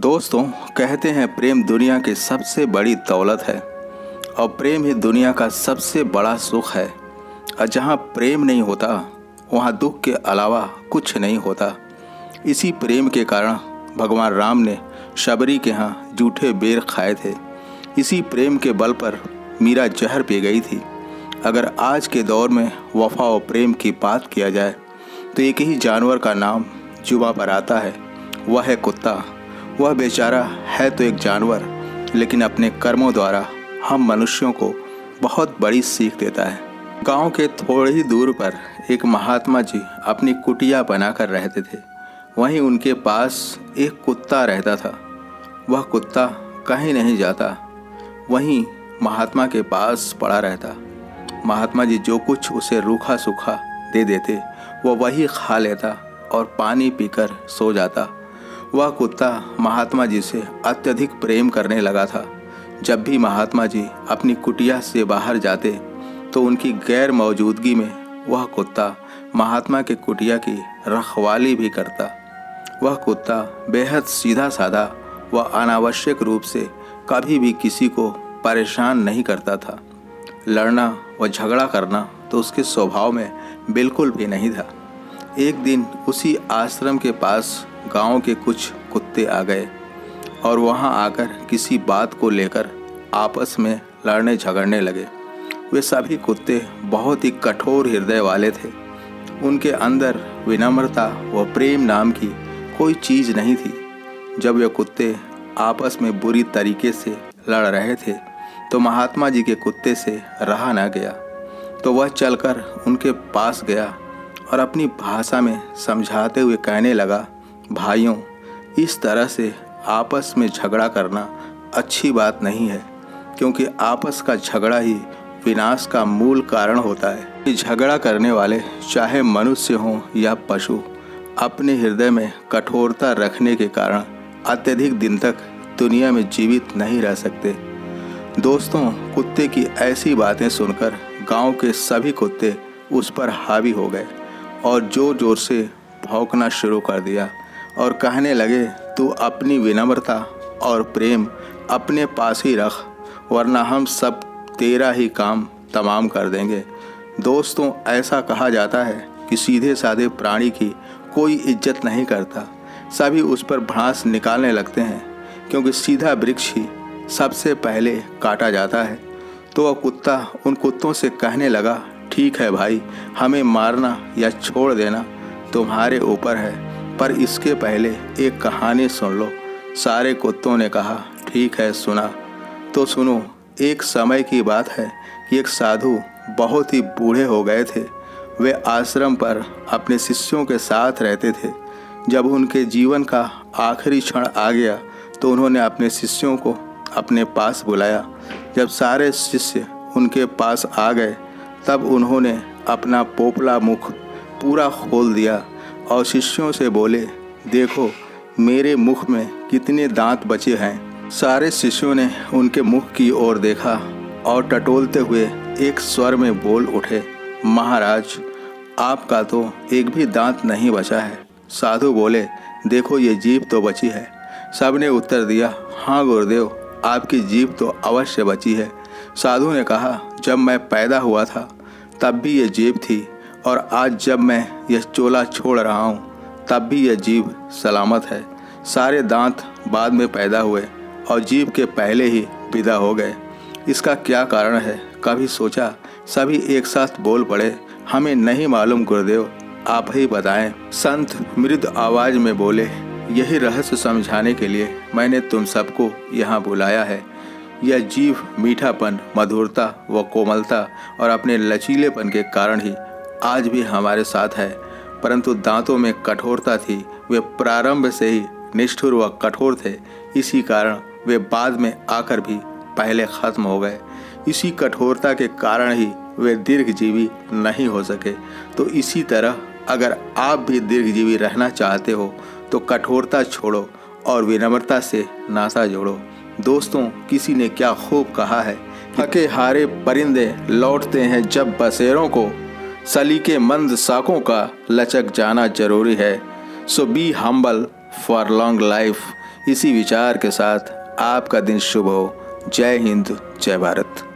दोस्तों, कहते हैं प्रेम दुनिया की सबसे बड़ी दौलत है और प्रेम ही दुनिया का सबसे बड़ा सुख है। और जहाँ प्रेम नहीं होता वहाँ दुख के अलावा कुछ नहीं होता। इसी प्रेम के कारण भगवान राम ने शबरी के यहाँ जूठे बेर खाए थे। इसी प्रेम के बल पर मीरा जहर पी गई थी। अगर आज के दौर में वफा और प्रेम की बात किया जाए तो एक ही जानवर का नाम जुबां पर आता है, वह है कुत्ता। वह बेचारा है तो एक जानवर, लेकिन अपने कर्मों द्वारा हम मनुष्यों को बहुत बड़ी सीख देता है। गांव के थोड़ी ही दूर पर एक महात्मा जी अपनी कुटिया बनाकर रहते थे। वहीं उनके पास एक कुत्ता रहता था। वह कुत्ता कहीं नहीं जाता, वहीं महात्मा के पास पड़ा रहता। महात्मा जी जो कुछ उसे रूखा सूखा दे देते वह वही खा लेता और पानी पीकर सो जाता। वह कुत्ता महात्मा जी से अत्यधिक प्रेम करने लगा था। जब भी महात्मा जी अपनी कुटिया से बाहर जाते तो उनकी गैर मौजूदगी में वह कुत्ता महात्मा के कुटिया की रखवाली भी करता। वह कुत्ता बेहद सीधा साधा व अनावश्यक रूप से कभी भी किसी को परेशान नहीं करता था। लड़ना व झगड़ा करना तो उसके स्वभाव में बिल्कुल भी नहीं था। एक दिन उसी आश्रम के पास गांव के कुछ कुत्ते आ गए और वहां आकर किसी बात को लेकर आपस में लड़ने झगड़ने लगे। वे सभी कुत्ते बहुत ही कठोर हृदय वाले थे। उनके अंदर विनम्रता व प्रेम नाम की कोई चीज़ नहीं थी। जब वे कुत्ते आपस में बुरी तरीके से लड़ रहे थे तो महात्मा जी के कुत्ते से रहा न गया, तो वह चलकर उनके पास गया और अपनी भाषा में समझाते हुए कहने लगा, भाइयों, इस तरह से आपस में झगड़ा करना अच्छी बात नहीं है, क्योंकि आपस का झगड़ा ही विनाश का मूल कारण होता है। झगड़ा करने वाले चाहे मनुष्य हों या पशु, अपने हृदय में कठोरता रखने के कारण अत्यधिक दिन तक दुनिया में जीवित नहीं रह सकते। दोस्तों, कुत्ते की ऐसी बातें सुनकर गांव के सभी कुत्ते उस पर हावी हो गए और जोर जोर से भौंकना शुरू कर दिया और कहने लगे, तू अपनी विनम्रता और प्रेम अपने पास ही रख, वरना हम सब तेरा ही काम तमाम कर देंगे। दोस्तों, ऐसा कहा जाता है कि सीधे साधे प्राणी की कोई इज्जत नहीं करता। सभी उस पर भड़ास निकालने लगते हैं, क्योंकि सीधा वृक्ष ही सबसे पहले काटा जाता है। तो वह कुत्ता उन कुत्तों से कहने लगा, ठीक है भाई, हमें मारना या छोड़ देना तुम्हारे ऊपर है, पर इसके पहले एक कहानी सुन लो। सारे कुत्तों ने कहा, ठीक है, सुना। तो सुनो। एक समय की बात है कि एक साधु बहुत ही बूढ़े हो गए थे। वे आश्रम पर अपने शिष्यों के साथ रहते थे। जब उनके जीवन का आखिरी क्षण आ गया तो उन्होंने अपने शिष्यों को अपने पास बुलाया। जब सारे शिष्य उनके पास आ गए तब उन्होंने अपना पोपला मुख पूरा खोल दिया और शिष्यों से बोले, देखो मेरे मुख में कितने दांत बचे हैं। सारे शिष्यों ने उनके मुख की ओर देखा और टटोलते हुए एक स्वर में बोल उठे, महाराज, आपका तो एक भी दांत नहीं बचा है। साधु बोले, देखो ये जीभ तो बची है। सबने उत्तर दिया, हाँ गुरुदेव, आपकी जीभ तो अवश्य बची है। साधु ने कहा, जब मैं पैदा हुआ था तब भी ये जीभ थी, और आज जब मैं यह चोला छोड़ रहा हूँ तब भी यह जीभ सलामत है। सारे दांत बाद में पैदा हुए और जीभ के पहले ही विदा हो गए। इसका क्या कारण है, कभी सोचा? सभी एक साथ बोल पड़े, हमें नहीं मालूम गुरुदेव, आप ही बताएं। संत मृदु आवाज में बोले, यही रहस्य समझाने के लिए मैंने तुम सबको यहाँ बुलाया है। यह जीभ मीठापन, मधुरता व कोमलता और अपने लचीलेपन के कारण ही आज भी हमारे साथ है, परंतु दांतों में कठोरता थी। वे प्रारंभ से ही निष्ठुर व कठोर थे, इसी कारण वे बाद में आकर भी पहले खत्म हो गए। इसी कठोरता के कारण ही वे दीर्घजीवी नहीं हो सके। तो इसी तरह अगर आप भी दीर्घजीवी रहना चाहते हो तो कठोरता छोड़ो और विनम्रता से नाता जोड़ो। दोस्तों, किसी ने क्या खूब कहा है, थके हारे परिंदे लौटते हैं जब बसेरों को, सलीके मंद साकों का लचक जाना जरूरी है। So be humble for long life. इसी विचार के साथ आपका दिन शुभ हो। जय हिंद, जय भारत।